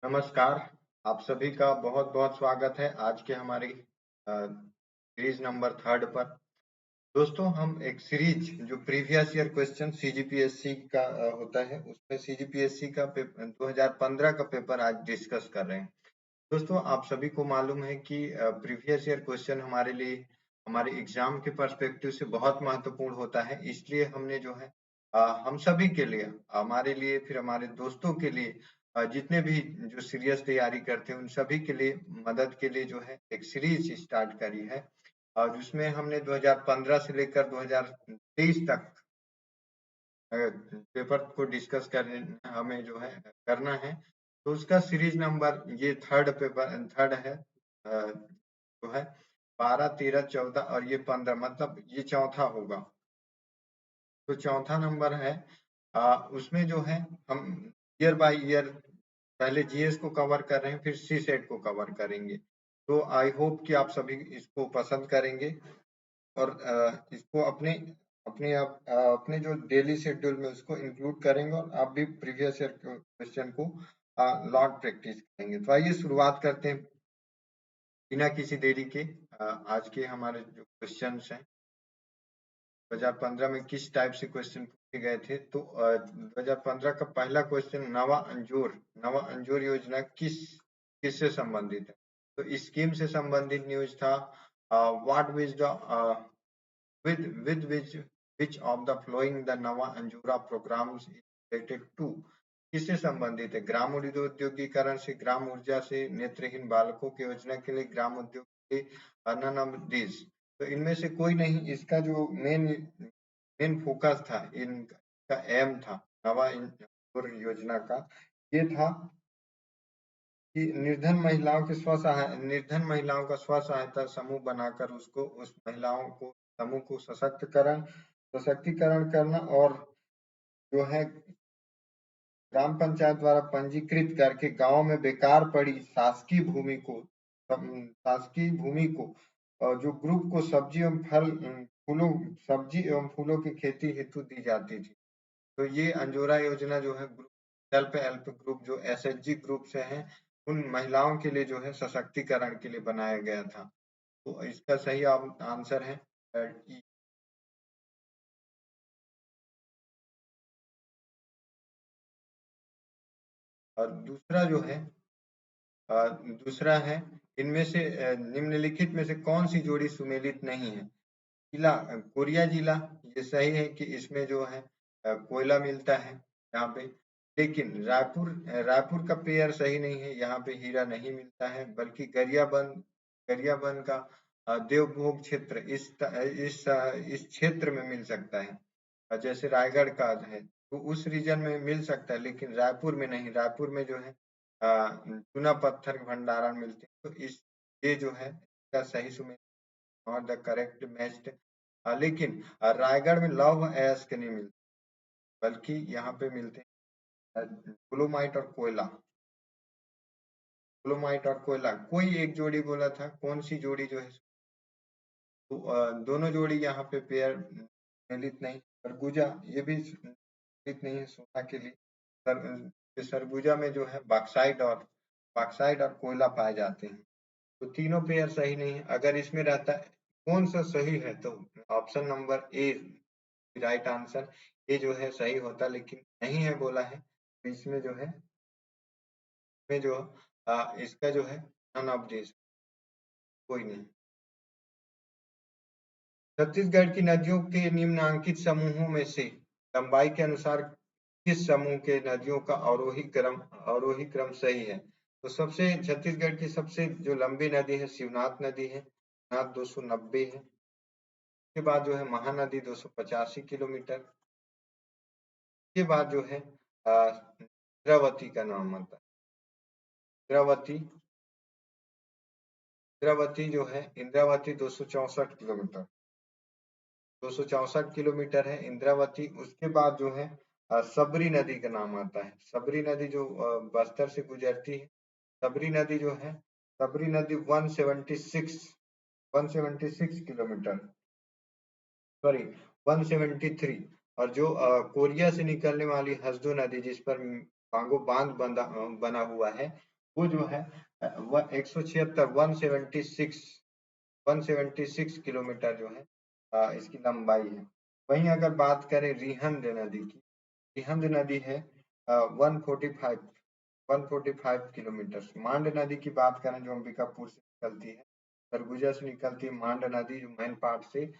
नमस्कार, आप सभी का बहुत-बहुत स्वागत है आज के हमारी सीरीज नंबर 3 पर। दोस्तों, हम एक सीरीज जो प्रीवियस ईयर क्वेश्चन सीजीपीएससी का होता है, उसमें सीजीपीएससी का 2015 का पेपर आज डिस्कस कर रहे हैं। दोस्तों, आप सभी को मालूम है कि प्रीवियस ईयर क्वेश्चन हमारे लिए हमारे एग्जाम के पर्सपेक्टिव से बहुत महत्वपूर्ण होता है। इसलिए हमने जो है हम सभी के लिए, हमारे लिए, फिर हमारे दोस्तों के लिए, जितने भी जो सीरियस तैयारी करते हैं उन सभी के लिए मदद के लिए जो है एक सीरीज स्टार्ट करी है और उसमें हमने 2015 से लेकर 2023 तक पेपर को डिस्कस करने हमें जो है करना है। तो उसका सीरीज नंबर ये थर्ड है, जो है 12, 13, 14 और ये 15, मतलब ये चौथा होगा। तो चौथा नंबर है, उसमें जो है हम ईयर बाय ईयर पहले जीएस को कवर कर रहे हैं, फिर सी सेट को कवर करेंगे। तो आई होप कि आप सभी इसको पसंद करेंगे और इसको अपने अपने आप अपने जो डेली शेड्यूल में उसको इंक्लूड करेंगे और आप भी प्रीवियस ईयर क्वेश्चन को लॉट प्रैक्टिस करेंगे। तो आइए शुरुआत करते हैं बिना किसी देरी के। आज के हमारे जो क्वेश्चंस हैं 2015 में किस टाइप से क्वेश्चन पूछे गए थे। तो 2015 का पहला क्वेश्चन, नवा अंजोर योजना किससे संबंधित है। तो स्कीम से संबंधित न्यूज था। What was the with which of the following the नवा अंजूरा programs is related to। किससे संबंधित है, ग्राम उद्योगीकरण से, ग्राम ऊर्जा से, नेत्रहीन बालकों की योजना के लिए, ग्राम उद्योग के, none of these। तो इनमें से कोई नहीं। इसका जो मेन फोकस था, इनका एम था नवा अंजूर योजना का, ये था कि निर्धन महिलाओं का स्व सहायता समूह बनाकर उसको उस महिलाओं को समूह को सशक्तिकरण करना और जो है ग्राम पंचायत द्वारा पंजीकृत करके गांव में बेकार पड़ी शासकीय भूमि को जो ग्रुप को सब्जी एवं फूलों की खेती हेतु दी जाती थी। तो ये अंजोरा योजना जो है सेल्फ हेल्प ग्रुप जो एसएचजी ग्रुप से है, उन महिलाओं के लिए जो है सशक्तिकरण के लिए बनाया गया था। तो इसका सही आंसर है ई। और दूसरा है, इनमें से निम्नलिखित में से कौन सी जोड़ी सुमेलित नहीं है। कोरिया जिला, ये सही है कि इसमें जो है कोयला मिलता है यहाँ पे। लेकिन रायपुर का पेयर सही नहीं है, यहाँ पे हीरा नहीं मिलता है, बल्कि गरियाबंद का देवभोग क्षेत्र इस क्षेत्र में मिल सकता है। जैसे रायगढ़ का है तो उस रीजन में मिल सकता है, लेकिन रायपुर में नहीं। रायपुर में जो है चूना पत्थर भंडारण मिलते हैं। तो ये जो है इसका सही सुमेलित नॉट द करेक्ट मैच्ड। लेकिन रायगढ़ में लौह अयस्क नहीं मिलते, बल्कि यहाँ पे मिलते हैं डोलोमाइट और कोयला। कोई एक जोड़ी बोला था, कौन सी जोड़ी जो है। तो दोनों जोड़ी यहाँ पे पेयर मिलित नहीं। सरगुजा ये भी मिलित नहीं है सोना के लिए। सरगुजा में जो है बॉक्साइट और कोयला पाए जाते हैं। तो तीनों पेयर सही नहीं है। अगर इसमें रहता है कौन सा सही है, तो option number A right answer, ये जो है सही होता, लेकिन नहीं है बोला है। तो इसमें जो है इसमें जो इसका जो है नन ऑफ दिस, कोई नहीं। छत्तीसगढ़ की नदियों के निम्नांकित समूहों में से लंबाई के अनुसार किस समूह के नदियों का अवरोही क्रम सही है। तो सबसे छत्तीसगढ़ की सबसे जो लंबी नदी है शिवनाथ नदी है, शिवनाथ 290 है। उसके बाद जो है महानदी 285 किलोमीटर। के बाद जो है इंद्रावती का नाम आता है। इंद्रावती 264 किलोमीटर, 264 किलोमीटर है इंद्रावती। उसके बाद जो है सबरी नदी का नाम आता है। सबरी नदी जो बस्तर से गुजरती है। सबरी नदी जो है सबरी नदी 176 किलोमीटर, सॉरी 173। और जो कोरिया से निकलने वाली हसदो नदी जिस पर पांगो बांध बना हुआ है, वो जो है वह 176 176 किलोमीटर जो है इसकी लंबाई है। वहीं अगर बात करें रिहंद नदी की, रिहंद नदी है 145 किलोमीटर। मांड नदी की बात करें जो अंबिकापुर से निकलती है, सरगुजा से निकलती है मांड नदी जो मेन पार्ट से,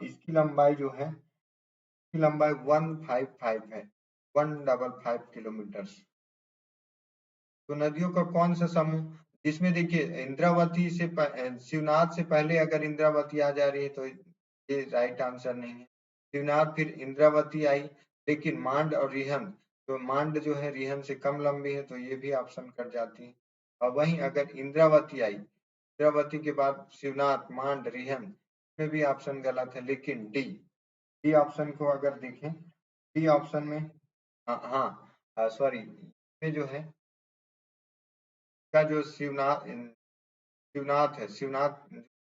इसकी लंबाई जो है, इसकी लंबाई 155 है, 155 किलोमीटर। तो नदियों का कौन सा समूह, जिसमें देखिए इंद्रावती से शिवनाथ से पहले अगर इंद्रावती आ जा रही है तो ये राइट आंसर नहीं है। शिवनाथ फिर इंद्रावती आई, लेकिन मांड और रिहंद, तो मांड जो है रिहंद से कम लंबी है तो ये भी ऑप्शन कट जाती है। और वहीं अगर इंद्रावती आई, इंद्रावती के बाद शिवनाथ, मांड, रिहंद में भी ऑप्शन गलत है, लेकिन डी ऑप्शन को अगर देखें, डी ऑप्शन में, हाँ हाँ सॉरी, में जो है का जो शिवनाथ शिवनाथ है, शिवनाथ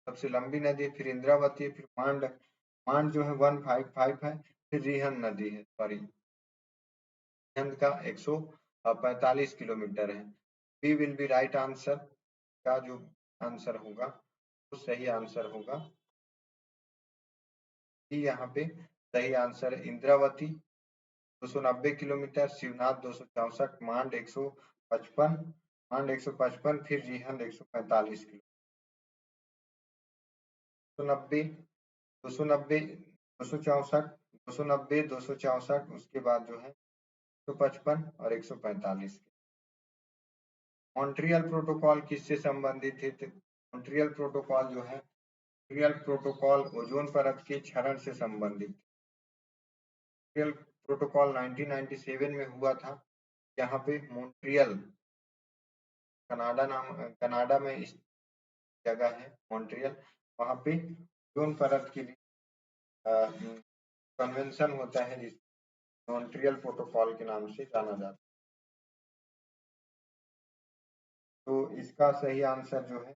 सबसे लंबी नदी है, फिर इंद्रावती है, फिर मांड, मांड जो है 155 है, फिर रिहंद नदी है, सॉरी रिहंद का 145 किलोमीटर है। B will be right answer, का जो आंसर होगा वो सही आंसर होगा। यहाँ पे सही आंसर है इंद्रावती 290 किलोमीटर, शिवनाथ 264, मांड 155, मांड 155, फिर रिहंद 145 किलोमीटर। 290, 290, 264, 290, 264, उसके बाद जो है 155 और 145। मॉन्ट्रियल प्रोटोकॉल किससे संबंधित है? मॉन्ट्रियल प्रोटोकॉल जो है, मॉन्ट्रियल प्रोटोकॉल ओजोन परत के क्षरण से संबंधित। मॉन्ट्रियल प्रोटोकॉल 1997 में हुआ था। यहाँ पे मॉन्ट्रियल, कनाडा में इस जगह है मॉन्ट्रियल, वहाँ पे ओजोन परत के लिए कन्वेंशन होता है जिसे मॉन्ट्रियल प्रोटोकॉल के नाम से जाना जाता है। तो इसका सही आंसर जो है,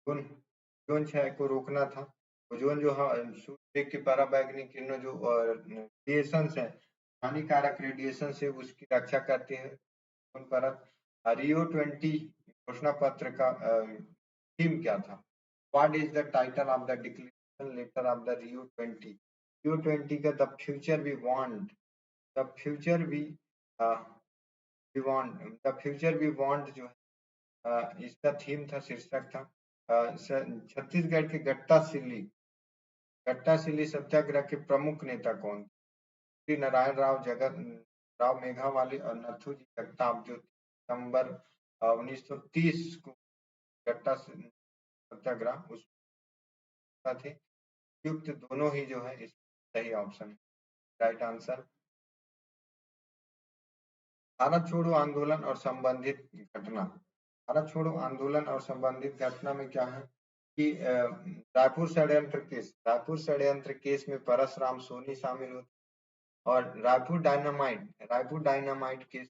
ओजोन क्षय को रोकना था। ओजोन जो है सूर्य के पराबैंगनी किरणों जो रेडिएशन है, हानिकारक रेडिएशन से उसकी रक्षा करते हैं ओजोन परत। रियो 20 घोषणा पत्र का थीम क्या था? What is the title of the declaration letter of the Rio 20? Rio 20 का the future we want, the future we want, the future we want जो इसका थीम था, शीर्षक था। छत्तीसगढ़ के गट्टा सिल्ली सत्याग्रह के प्रमुख नेता कौन? श्री नारायण राव, जगत राव मेघावाली और नथुजी जगताप, जो सितंबर 1930 को गट्टा सत्याग्रह उस थे। युक्त दोनों ही जो है इस सही ऑप्शन है, राइट आंसर। भारत छोड़ो आंदोलन और संबंधित घटना, भारत छोड़ो आंदोलन और संबंधित घटना में क्या है कि रायपुर षड्यंत्र केस में परसराम सोनी शामिल होते, और रायपुर डायनामाइट केस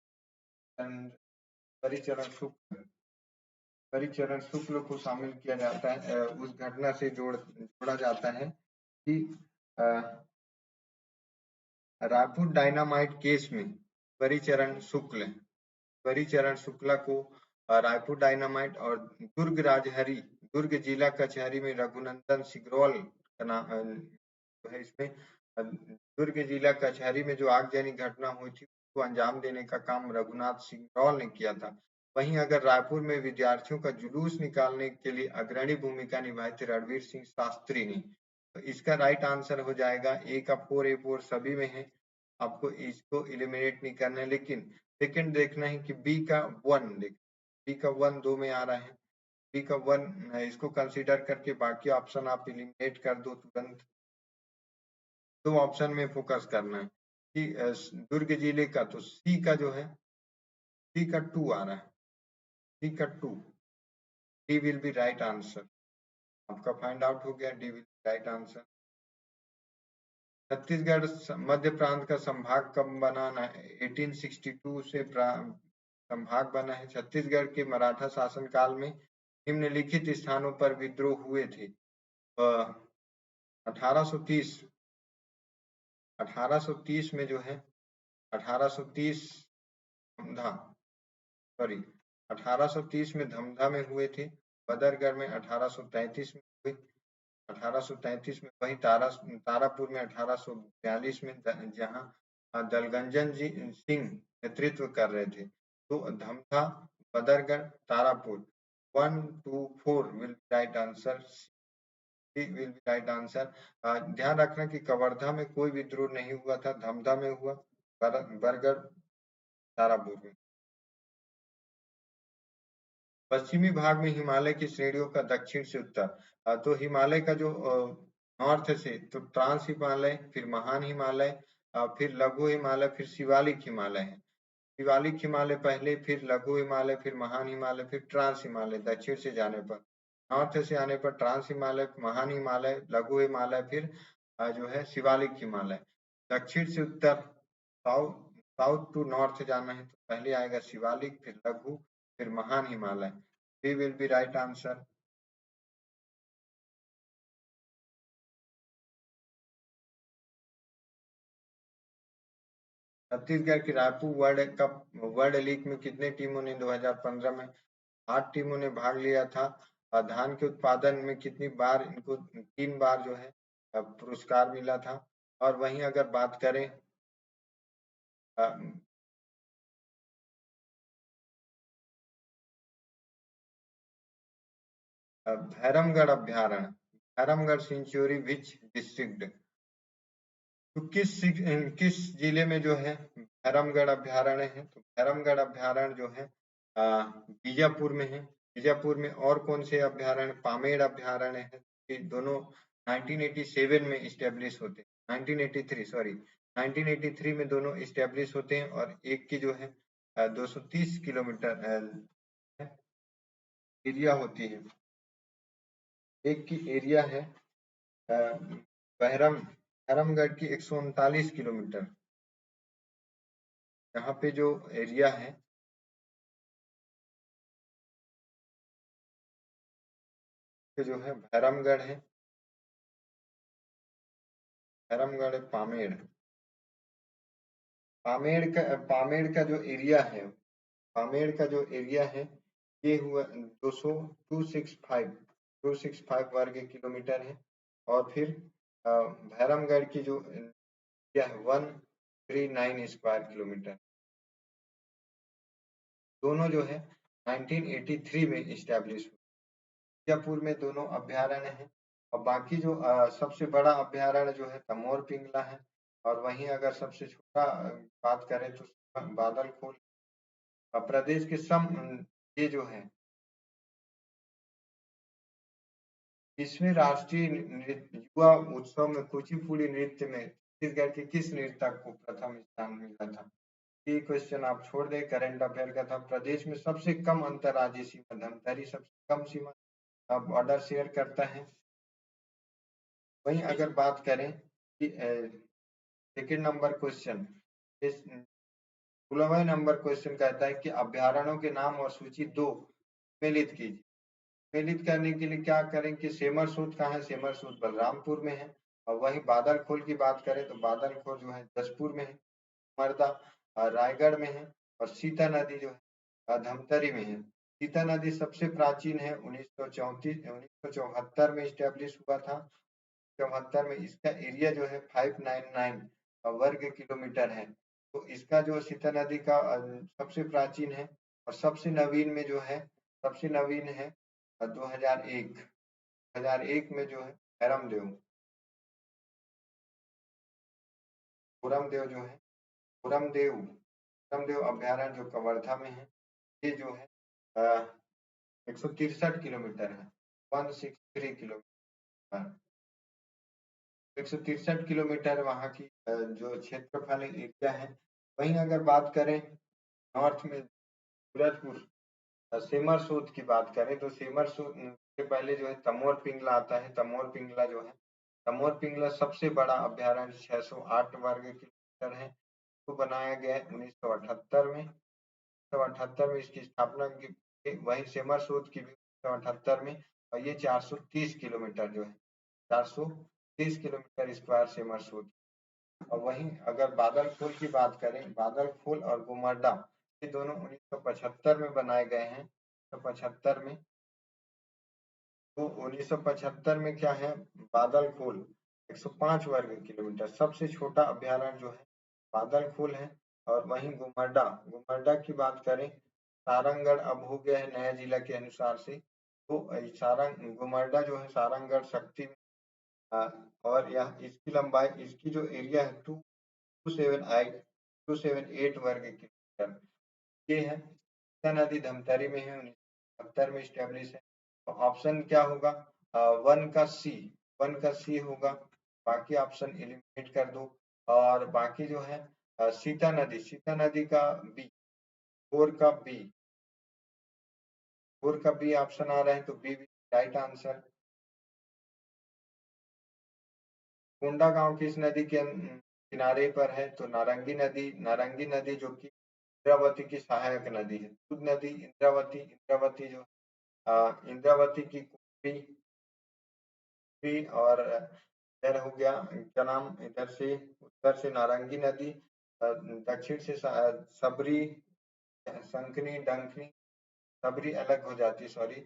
परिचरण शुक्ल को शामिल किया जाता है। उस घटना से जोड़ा जाता है कि रायपुर डायनामाइट केस में परिचरण शुक्ला को रायपुर डायनामाइट और दुर्ग जिला कचहरी में रघुनंदन सिग्रोल का नाम जो है, इसमें दुर्ग जिला कचहरी में जो आगजनी घटना हुई थी उसको अंजाम देने का काम रघुनाथ सिग्रोल ने किया था। वहीं अगर रायपुर में विद्यार्थियों का जुलूस निकालने के लिए अग्रणी भूमिका निभाई थी रणवीर सिंह शास्त्री ने, तो इसका राइट आंसर हो जाएगा ए का 4 सभी में है, आपको इसको एलिमिनेट नहीं करना है, लेकिन सेकंड देखना है कि बी का 1 2 में आ रहा है, बी का 1 इसको कंसीडर करके बाकी ऑप्शन आप एलिमिनेट कर दो तुरंत। दो ऑप्शन में फोकस करना है कि दुर्ग जिले का, तो सी का जो है, सी का 2 आ रहा है, सी का 2, D will be right answer. आपका फाइंड आउट हो गया, D will be right answer. Chhattisgarh मध्य प्रांत का संभाग कब बना? 1862 से संभाग बना है। छत्तीसगढ़ के मराठा शासनकाल में निम्नलिखित स्थानों पर विद्रोह हुए थे। 1830 में जो है 1830 समझा सॉरी 1830 में धमधा में हुए थे, बदरगढ़ में 1833 में हुए, 1833 में, वही तारापुर में 1842 में, जहां दलगंजन जी सिंह नेतृत्व कर रहे थे। तो Dhamdha, Badargarh, Tarapur, 1 2 4 will right answer, will be right answer. ध्यान रखना कि कवर्धा में कोई विद्रोह नहीं हुआ था, धमधा में हुआ, बरगढ़, तारापुर में। पश्चिमी भाग में हिमालय की श्रेणियों का दक्षिण से उत्तर, तो हिमालय का जो नॉर्थ से, तो ट्रांस हिमालय, फिर महान हिमालय, फिर लघु हिमालय, फिर शिवालिक हिमालय है। शिवालिक हिमालय पहले, फिर लघु हिमालय, फिर महान हिमालय, फिर ट्रांस हिमालय दक्षिण से जाने पर। नॉर्थ से आने पर ट्रांस हिमालय, महान हिमालय, लघु हिमालय, फिर जो है शिवालिक हिमालय। दक्षिण से उत्तर, साउथ साउथ टू नॉर्थ जाना है तो पहले आएगा शिवालिक, फिर लघु, फिर महान Himalaya. D will be right answer. Chhattisgarh की Raipur world cup world league में कितने टीमों ने 2015 में 8 टीमों ने भाग लिया था। धान के उत्पादन में कितनी बार इनको 3 बार जो है पुरस्कार मिला था। और वहीं अगर बात करें भैरमगढ़ अभ्यारण्य, भैरमगढ़ सेंचुरी विच डिस्ट्रिक्ट, तो किस जिले में जो है भैरमगढ़ अभ्यारण्य है। तो भैरमगढ़ अभ्यारण्य जो है बीजापुर में है। बीजापुर में और कौन से अभ्यारण्य, पामेड़ अभ्यारण्य है, ये दोनों 1987 में इस्टेब्लिश होते हैं, 1983 सॉरी 1983 में दोनों इस्टेब्लिश होते हैं। और एक की जो है 230 किलोमीटर एरिया होती है, एक की एरिया है बहरमगढ़ की 139 किलोमीटर। यहाँ पे जो एरिया है तो जो है भैरमगढ़ है, भैरमगढ़ पामेड़, पामेड़ का जो एरिया है, पामेड़ का जो एरिया है ये हुआ 265 वर्ग किलोमीटर है। और फिर भैरमगढ़ की जो एरिया है 139 स्क्वायर किलोमीटर। दोनों जो है 1983 में इस्टेब्लिश हुए। बीजापुर में दोनों अभ्यारण्य हैं। और बाकी जो सबसे बड़ा अभ्यारण्य जो है तमोर पिंगला है। और वहीं अगर सबसे छोटा बात करें तो बादलखोल। प्रदेश के ये जो है इसमें राष्ट्रीय युवा उत्सव में कुचिपुड़ी नृत्य में छत्तीसगढ़ के किस नर्तक को प्रथम स्थान मिला था। ये क्वेश्चन आप छोड़ दें, करंट अफेयर का था। प्रदेश में सबसे कम अंतर्राज्यीय सीमा, धमतरी सबसे कम सीमा बॉर्डर शेयर करता है। वहीं अगर बात करें कि सेकेंड नंबर क्वेश्चन, 16वां नंबर क्वेश्चन कहता है कि अभ्यारण्यों के नाम और सूची 2 सम्मिलित कीजिए। सम्मिलित करने के लिए क्या करें कि सेमर सूद कहाँ है, सेमर सूद बलरामपुर में है। और वहीं बादलखोल की बात करें तो बादलखोल जो है जसपुर में है, मर्दा रायगढ़ में है। और सीता नदी जो है धमतरी में है। सीता नदी सबसे प्राचीन है, 1974 में स्टैब्लिश हुआ था। 74 में इसका एरिया जो है 599 वर्ग किलोमीटर है। तो इसका जो सीता नदी का सबसे प्राचीन है। और सबसे नवीन में जो है, सबसे नवीन है 2001 में जो है कोरमदेव जो है कोरमदेव अभ्यारण्य जो कवर्धा में है। ये जो है 163 किलोमीटर है, 163 किलोमीटर, 163 किलोमीटर वहाँ की जो क्षेत्रफल एरिया है। वहीं अगर बात करें नॉर्थ में सूरजपुर, सेमर सूद की बात करें तो सेमर सूद से पहले जो है तमोर पिंगला आता है। तमोर पिंगला जो है, तमोर पिंगला सबसे बड़ा अभ्यारण्य 608 वर्ग किलोमीटर है। तो बनाया गया है 1978 में। 1978 में इसकी स्थापना की। वहीं सेमर सूद की भी 1978 में। और ये 430 किलोमीटर जो है 430 किलोमीटर स्क्वायर सेमर सूद। और वहीं अगर बादलखोल की बात करें, बादलखोल और गुमरडा ये दोनों 1975 में बनाए गए हैं। 1975 में, तो 1975 में क्या है, बादलखोल 105 वर्ग किलोमीटर सबसे छोटा अभ्यारण्य जो है बादलखोल है। और वहीं गुमरडा, गुमरडा की बात करें, सारंगगढ़ अब हो गया है नया जिला के अनुसार से, तो सारंग गुमरडा जो है सारंगगढ़ शक्ति में, और यह इसकी लंबाई, इसकी जो एरिया है 278 वर्ग किलोमीटर ये है। नदी धमतरी में है, 1970 में स्टेब्लिश है। तो ऑप्शन क्या होगा, वन का सी, वन का सी होगा। बाकी ऑप्शन एलिमिनेट कर दो। और बाकी जो है सीता नदी, सीता नदी का बी, फोर का बी, फोर का बी ऑप्शन आ रहा है, तो बी राइट आंसर। कोंडा गांव किस नदी के किनारे पर है, तो नारंगी नदी, नारंगी नदी जो कि इंद्रावती की सहायक नदी है। दूध नदी इंद्रावती, इंद्रावती जो इंद्रावती की कुफरी, और इधर हो गया क्या नाम, इधर से उत्तर से नारंगी नदी, दक्षिण से सबरी, संकनी, डंकनी, सबरी अलग हो जाती है, सॉरी,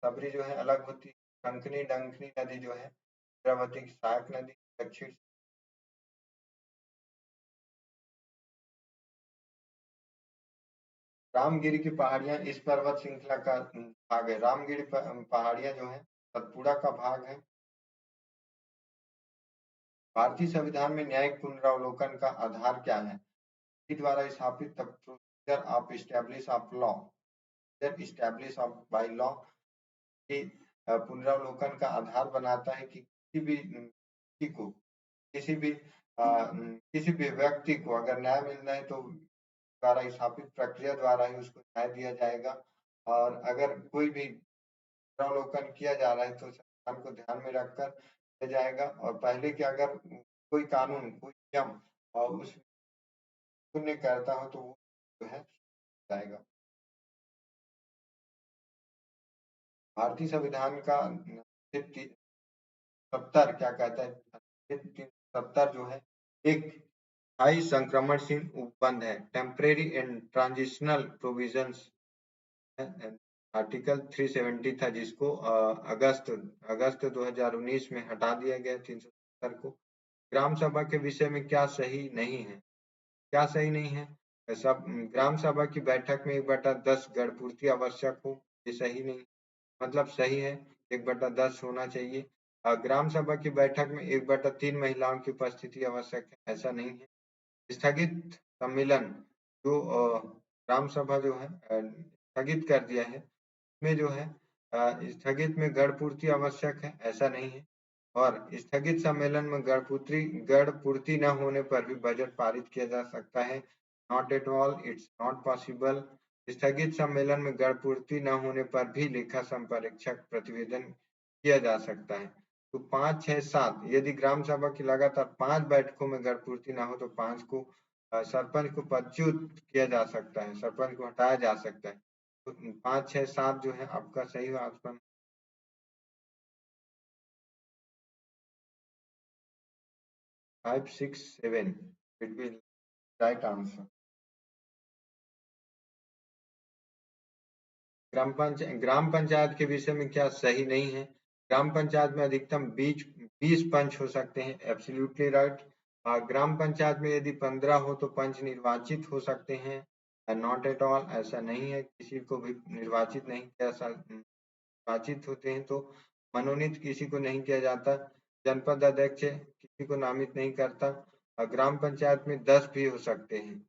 सबरी जो है अलग होती, संकनी डंकनी नदी जो है इंद्रावती की सहायक नदी दक्षिण। रामगिरी की पहाड़ियां इस पर्वत श्रृंखला का भाग है। रामगिरी पहाड़ियां जो है सतपुड़ा का भाग है। भारतीय संविधान में न्यायिक पुनरावलोकन का आधार क्या है, द्वारा स्थापित procedure of establish of law, establish of by law की पुनरावलोकन का आधार बनाता है कि किसी भी किसी को, किसी भी किसी भी व्यक्ति को अगर न्याय मिलना है तो द्वारा स्थापित प्रक्रिया द्वारा ही उसको न्याय दिया जाएगा। और अगर कोई भी पुनरावलोकन किया जा रहा है तो संविधान को ध्यान में रखकर किया जाएगा। और पहले के अगर कोई कानून, कोई नियम और उस शून्य करता हो तो वो जो है जाएगा। भारतीय संविधान का 70 क्या कहता है, 70 जो है एक हाई संक्रमणशील उपबंध है, temporary and transitional provisions, article 370 था जिसको अगस्त अगस्त 2019 में हटा दिया गया 370 को। ग्राम सभा के विषय में क्या सही नहीं है, क्या सही नहीं है, सब ग्राम सभा की बैठक में 1/10 गणपूर्ति आवश्यक हो, ये सही नहीं, मतलब सही है 1/10 होना चाहिए। ग्राम सभा की बैठक में 1/3 महिलाओं की उपस्थिति आवश्यक है, ऐसा नहीं है। स्थगित सम्मेलन जो ग्राम सभा जो है स्थगित कर दिया है, में जो है स्थगित में गणपूर्ति आवश्यक है, ऐसा नहीं है। और स्थगित सम्मेलन में गणपूर्ति न होने पर भी बजट पारित किया जा सकता है, not at all, it's not possible. स्थगित सम्मेलन में गणपूर्ति न होने पर भी लेखा संपरीक्षक प्रतिवेदन किया जा सकता है। तो 5, 6, 7 यदि ग्राम सभा की लगातार 5 बैठकों में गणपूर्ति न हो तो 5 को सरपंच को पदच्युत किया जा सकता है, सरपंच को हटाया जा सकता है। तो 5, 6, 7 जो है आपका सही option. 5, 6, 7 it will right answer. ग्राम पंचायत के विषय में क्या सही नहीं है, ग्राम पंचायत में अधिकतम 20 पंच हो सकते हैं, एब्सोल्युटली राइट। ग्राम पंचायत में यदि 15 हो तो पंच निर्वाचित हो सकते हैं, नॉट एट ऑल, ऐसा नहीं है, किसी को भी निर्वाचित नहीं किया, निर्वाचित होते हैं तो मनोनीत किसी को नहीं किया जाता। जनपद अध्यक्ष किसी को नामित नहीं करता। ग्राम पंचायत में 10 भी हो सकते हैं,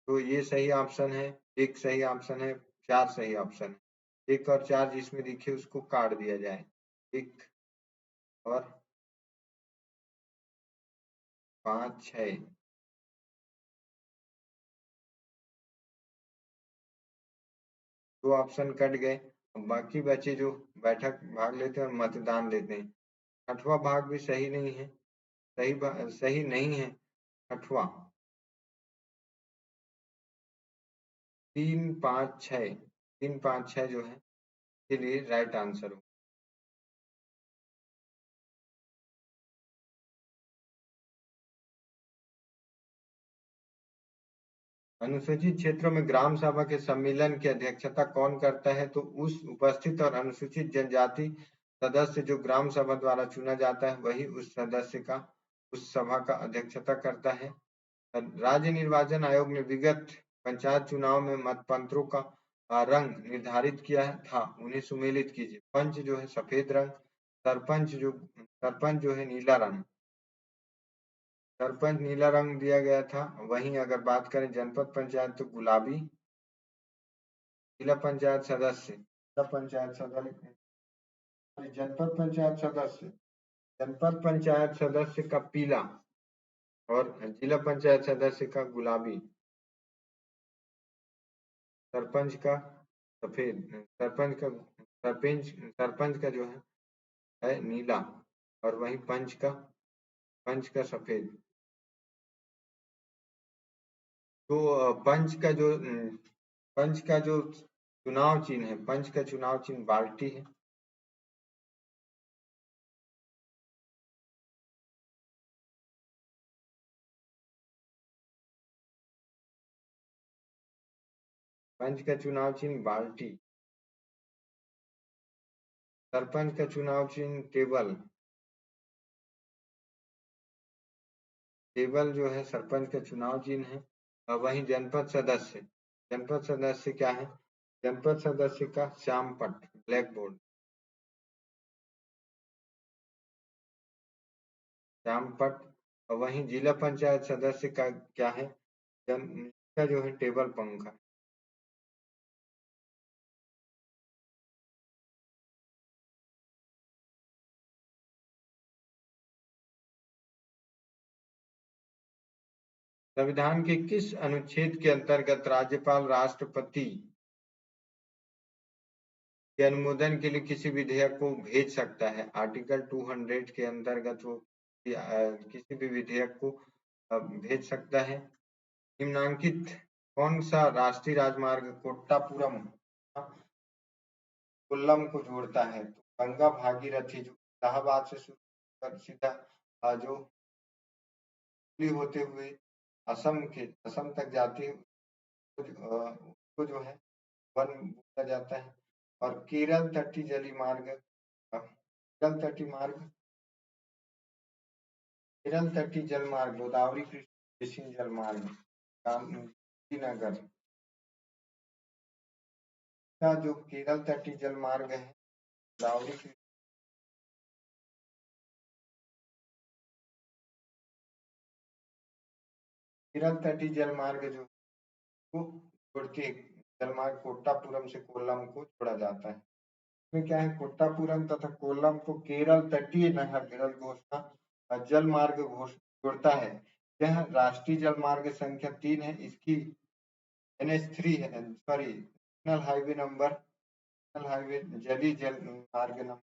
तो ये सही ऑप्शन है, एक सही ऑप्शन है, 4 सही ऑप्शन है। 1 और 4 जिसमें दिखे उसको काट दिया जाए। 1 और 5, 6 दो ऑप्शन कट गए, बाकी बचे जो बैठक भाग लेते हैं और मतदान देते हैं। 8वां भाग भी सही नहीं है, सही नहीं है 8वां। 3, 5, 6, 3, 5, 6 जो है के लिए राइट आंसर हो। अनुसूचित क्षेत्रों में ग्राम सभा के सम्मेलन की अध्यक्षता कौन करता है? तो उस उपस्थित और अनुसूचित जनजाति सदस्य जो ग्राम सभा द्वारा चुना जाता है वही उस सदस्य का उस सभा का अध्यक्षता करता है। राज्य निर्वाचन आयोग ने विगत पंचायत चुनाव में मतपत्रों का रंग निर्धारित किया था, उन्हें सुमेलित कीजिए। पंच जो है सफेद रंग, सरपंच जो है नीला रंग, सरपंच नीला रंग दिया गया था। वहीं अगर बात करें जनपद पंचायत तो गुलाबी, जिला पंचायत सदस्य, जनपद पंचायत सदस्य का पीला और जिला पंचायत सदस्य का गुलाबी, सरपंच का सफेद, सरपंच का जो है नीला और वहीं पंच का सफेद। तो पंच का जो चुनाव चिन्ह है, पंच का चुनाव चिन्ह बाल्टी है। पंच का चुनाव चिन्ह बाल्टी, सरपंच का चुनाव चिन्ह टेबल, टेबल जो है सरपंच का चुनाव चिन्ह है। और वहीं जनपद सदस्य क्या है? जनपद सदस्य का श्याम पट, ब्लैक बोर्ड, श्याम पट। और वहीं जिला पंचायत सदस्य का क्या है? का जो है टेबल पंखा। संविधान के किस अनुच्छेद के अंतर्गत राज्यपाल राष्ट्रपति के अनुमोदन के लिए किसी विधेयक को भेज सकता है? आर्टिकल 200 के अंतर्गत वो किसी भी विधेयक को भेज सकता है। निम्नांकित कौन सा राष्ट्रीय राजमार्ग कोट्टापुरम कोल्लम को जोड़ता है? तो गंगा भागीरथी जो इलाहाबाद से शुरू कर सीधा जो होते हुए असम तक जाती है, उसको जो है वन बोला जाता है। और केरल तटीय जली मार्ग, केरल तटीय मार्ग, केरल तटीय जल मार्ग गोदावरी कृष्ण जल मार्ग श्रीनगर का जो केरल तटीय जल मार्ग है गोदावरी केरल तटीय जल मार्ग जो को जोड़ के जलमार्ग कोट्टापुरम से कोल्लम को जोड़ा जाता है। इसमें क्या है? कोट्टापुरम तथा कोल्लम को केरल तटीय नहर जल घोषणा जल मार्ग जोड़ता है। यह राष्ट्रीय जल मार्ग संख्या 3 है। इसकी NH3 है, सॉरी नेशनल हाईवे जली जल मार्ग नंबर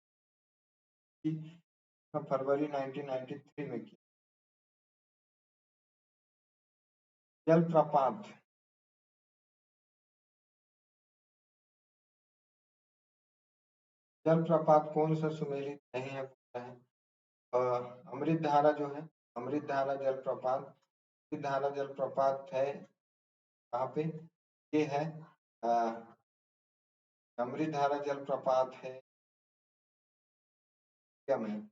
फरवरी 1993 में की। जलप्रपात जलप्रपात कौन सा सुमेलित नहीं है? अमृत धारा जो है, अमृत धारा जलप्रपात, अमृत धारा जलप्रपात है कहाँ पे? ये है अमृत धारा जलप्रपात है क्या में?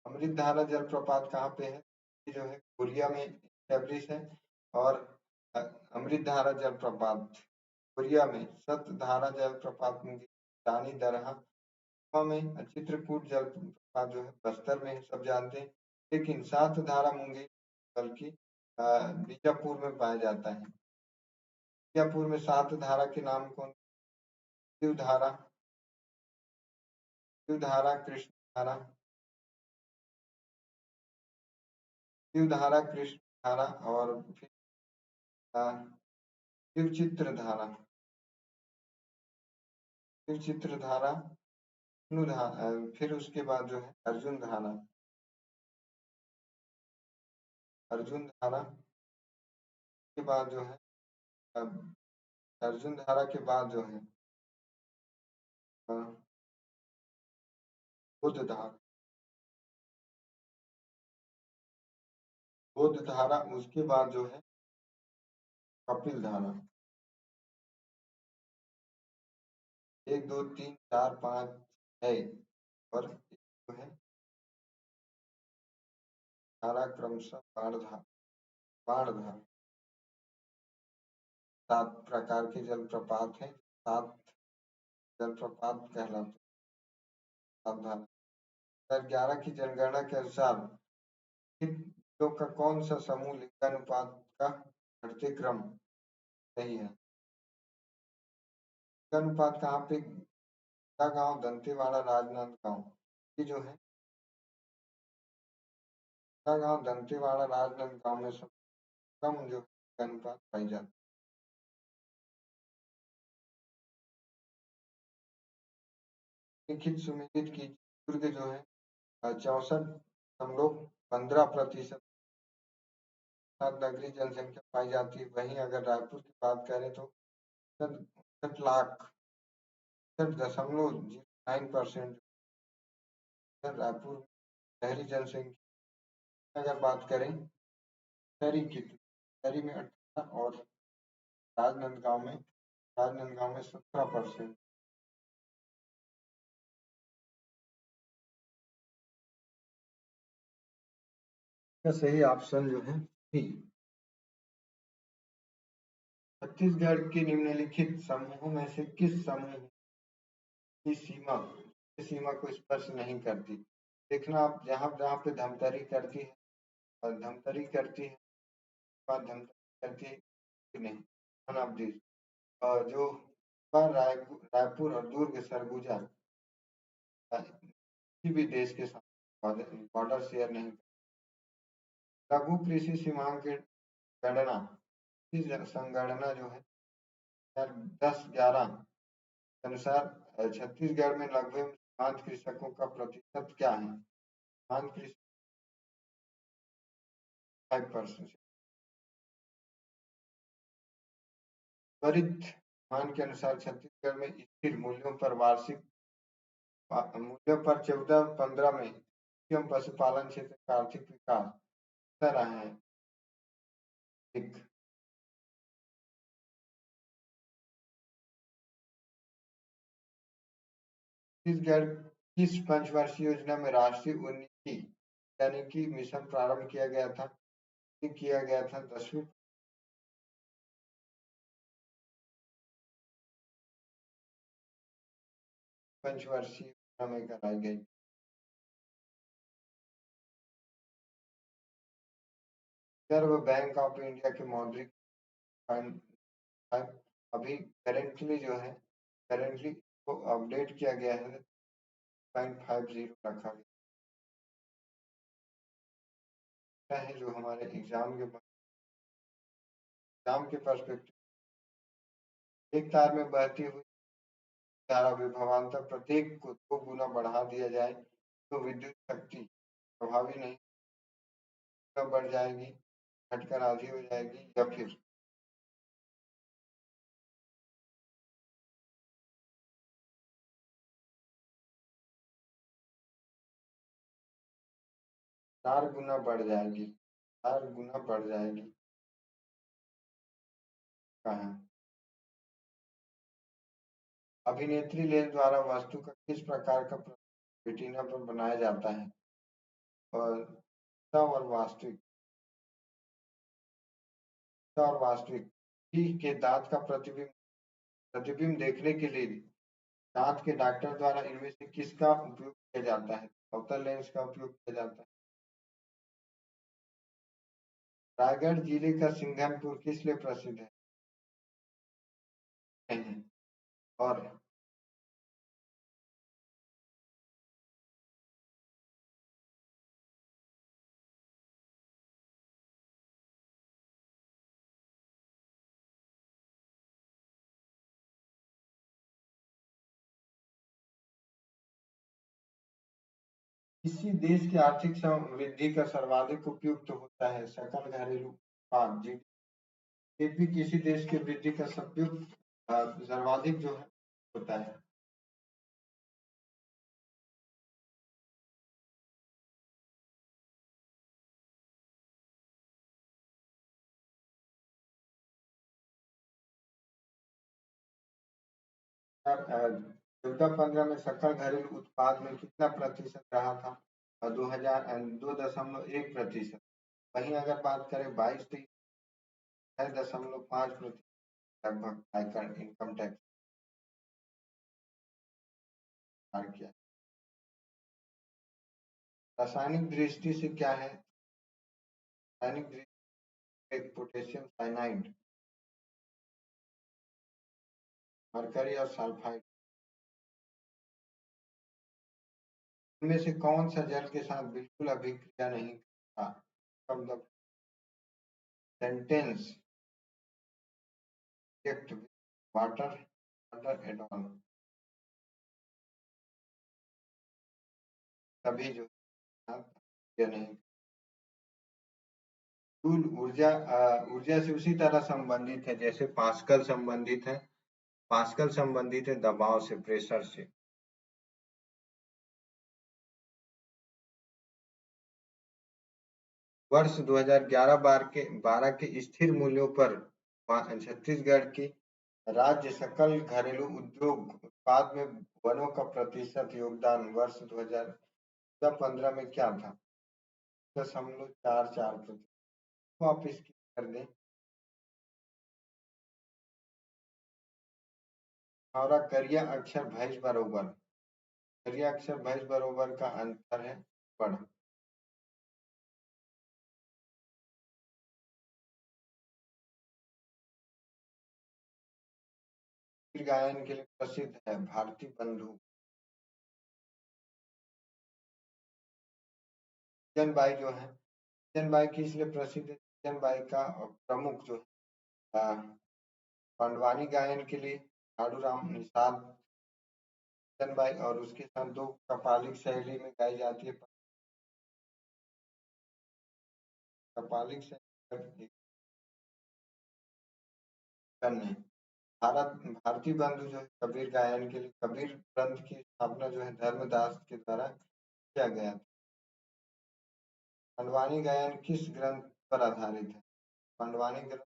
अमृत धारा जलप्रपात कहाँ पे है? ये जो है कोरिया में एस्टेब्लिश है। और अमृत धारा जलप्रपात कोरिया में, सत धारा जलप्रपात मुंगेर दरहा में, चित्रकूट जलप्रपात जो है बस्तर में, सब जानते हैं। लेकिन सात धारा मुंगेर बल्कि बीजापुर में पाया जाता है। बीजापुर में सात धारा के नाम कौन? शिवधारा, शिवधारा, कृष्ण धारा, शिवधारा, कृष्ण धारा और फिर शिवचित्र धारा, शिवचित्र धारा, फिर उसके बाद जो है अर्जुन धारा, अर्जुन धारा के बाद जो है अर्जुन धारा के बाद जो है बुध धारा, बोध धारा, उसके बाद जो है कपिल धारा। 1 2 3 4 5 है और जो है धारा क्रमशः बाण धारा। 7 प्रकार के जलप्रपात हैं, 7 जलप्रपात कहलाते हैं। 7 धारा 2011 की जनगणना के अनुसार जिलों का कौन सा समूह लिंगानुपात का घटते क्रम सही है? लिंगानुपात कहाँ पे? गांव, दंतेवाड़ा, राजनांदगांव। ये जो है गांव, दंतेवाड़ा, राजनांदगांव में सब कम जो लिंगानुपात पाई जाती है। लिखित सुमेलित की दुर्ग जो है 64.15% नगरीय जनसंख्या पाई जाती है। वहीं अगर रायपुर की बात करें तो 69.09% रायपुर शहरी जनसंख्या। अगर बात करें शहरी की, शहरी में 18 और राजनांदगांव में 17%। का सही ऑप्शन जो है सी। छत्तीसगढ़ के निम्नलिखित समूहों में से किस समूह की सीमा को स्पर्श नहीं करती? देखना आप, जहां जहां पे धमतरी करती है और धमतरी करती है, बात धमतरी करती है कि नहीं, वन ऑफ दिस। जो रायपुर और दुर्ग सरगुजा किसी भी देश के साथ बॉर्डर शेयर नहीं। लघु कृषि सीमांक की गणना, संगणना जो है 2010-11 के अनुसार छत्तीसगढ़ में लगभग सीमांत कृषकों का प्रतिशत क्या है? सीमांत कृषि 5%। त्वरित मान के अनुसार छत्तीसगढ़ में स्थिर मूल्यों पर वार्षिक मूल्यों पर 14-15 में एवं पशुपालन क्षेत्र का आर्थिक विकास रहा है। एक छत्तीसगढ़ किस पंचवर्षीय योजना में राष्ट्रीय उन्नति यानी कि मिशन प्रारंभ किया गया था? 10वीं पंचवर्षीय योजना में कराई गई। रिजर्व बैंक ऑफ इंडिया के मौद्रिक अभी करेंटली को अपडेट किया गया है, 0.50 रखा गया है। जो हमारे एग्जाम के पर्सपेक्टिव, एक तार में बहती हुई धारा विभवांतर प्रत्येक को 2 गुना बढ़ा दिया जाए तो विद्युत शक्ति प्रभावी नहीं बढ़ जाएगी, घटकर आधी हो जाएगी, या फिर चार गुना बढ़ जाएगी। 4 गुना बढ़ जाएगी। कहाँ? अभिनेत्री लेंस द्वारा वस्तु का किस प्रकार का रेटिना पर बनाया जाता है? और वास्तविक के दांत का प्रतिबिंब देखने के लिए दांत के डॉक्टर द्वारा इनमें से किसका उपयोग किया जाता है? अवतल लेंस का उपयोग किया जाता है। रायगढ़ जिले का सिंघनपुर किस लिए प्रसिद्ध है? नहीं। और किसी देश की आर्थिक समृद्धि का सर्वाधिक उपयुक्त होता है सकल घरेलू उत्पाद, जीडीपी किसी देश की वृद्धि का सर्वाधिक जो है होता है। 2014-15 में सकल घरेलू उत्पाद में कितना प्रतिशत रहा था? और 2.1%। वहीं अगर बात करें 22-23 6.5% लगभग आयकर इनकम टैक्स किया। रासायनिक दृष्टि से क्या है? रासायनिक दृष्टि से पोटेशियम साइनाइड, मरकरी और सल्फाइड। इनमें से कौन सा जल के साथ बिल्कुल अभिक्रिया नहीं करता? मतलब sentence react with water water at all, तभी जो है अभिक्रिया नहीं। जूल ऊर्जा ऊर्जा से उसी तरह संबंधित है जैसे पास्कल संबंधित है। पास्कल संबंधित है दबाव से, प्रेशर से। वर्ष 2011-12 के स्थिर मूल्यों पर छत्तीसगढ़ की राज्य सकल घरेलू उद्योग उत्पाद में वनों का प्रतिशत योगदान वर्ष 2014-15 में क्या था? 0.44%। तो आप इसकी कर दें। और करिया अक्षर भैंस बरोबर, करिया अक्षर भैंस बरोबर का अंतर है पढ़। गायन के लिए प्रसिद्ध है भारती बंधु। बाई जो है बाई किस लिए प्रसिद्ध है? बाई का प्रमुख जो है पांडवानी गायन के लिए, साधु राम निषाद बाई, और उसके साथ दो कपालिक शैली में गाई जाती है। कपालिक शैली भारत भारती बंधु जो है कबीर गायन के लिए, कबीर ग्रंथ की स्थापना जो है धर्मदास के द्वारा किया गया था। पांडवानी गायन किस ग्रंथ पर आधारित है? पांडवानी ग्रंथ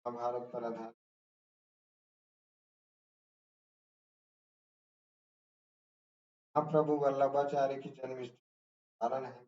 महाभारत पर आधारित। महाप्रभु वल्लभाचार्य की जन्म कारण है?